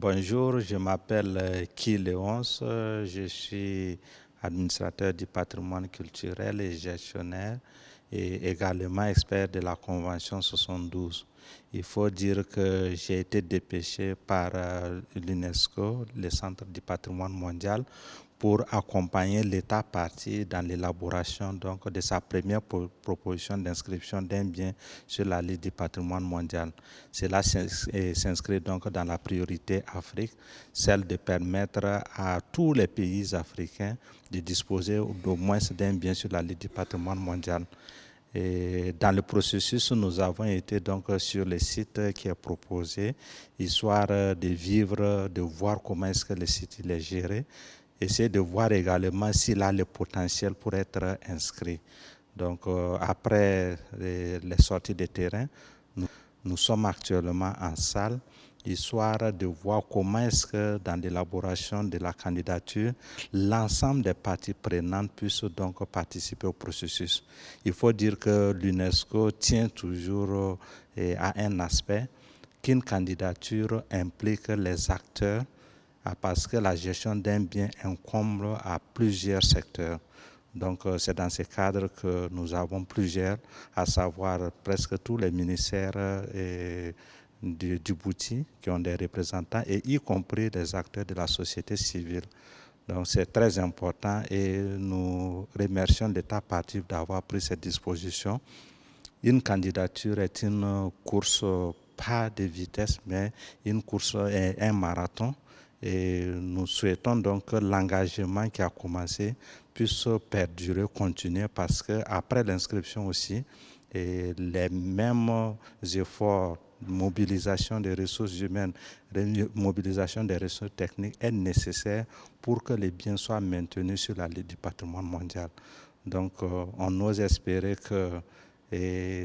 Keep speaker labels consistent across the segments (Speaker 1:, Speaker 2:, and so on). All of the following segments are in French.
Speaker 1: Bonjour, je m'appelle Guy Léonce, je suis administrateur du patrimoine culturel et gestionnaire et également expert de la Convention 72. Il faut dire que j'ai été dépêché par l'UNESCO, le Centre du patrimoine mondial, pour accompagner l'État partie dans l'élaboration donc, de sa première proposition d'inscription d'un bien sur la liste du patrimoine mondial. Cela s'inscrit donc dans la priorité Afrique, celle de permettre à tous les pays africains de disposer d'au moins d'un bien sur la liste du patrimoine mondial. Et dans le processus, nous avons été donc sur le site qui est proposé, histoire de vivre, de voir comment est-ce que le site il est géré, essayer de voir également s'il a le potentiel pour être inscrit. Donc après les sorties de terrain, nous sommes actuellement en salle, histoire de voir comment est-ce que dans l'élaboration de la candidature, l'ensemble des parties prenantes puissent donc participer au processus. Il faut dire que l'UNESCO tient toujours à un aspect qu'une candidature implique les acteurs parce que la gestion d'un bien incombe à plusieurs secteurs. Donc c'est dans ce cadre que nous avons plusieurs, à savoir presque tous les ministères du Djibouti qui ont des représentants et y compris des acteurs de la société civile. Donc c'est très important et nous remercions l'État parti d'avoir pris cette disposition. Une candidature est une course pas de vitesse mais une course, un marathon. Et nous souhaitons donc que l'engagement qui a commencé puisse perdurer, continuer, parce qu'après l'inscription aussi, les mêmes efforts, mobilisation des ressources humaines, mobilisation des ressources techniques est nécessaire pour que les biens soient maintenus sur la liste du patrimoine mondial. Donc on ose espérer que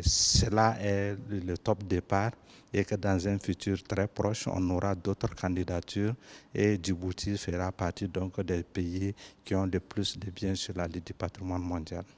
Speaker 1: cela est le top départ et que dans un futur très proche, on aura d'autres candidatures et Djibouti fera partie donc des pays qui ont le plus de biens sur la liste du patrimoine mondial.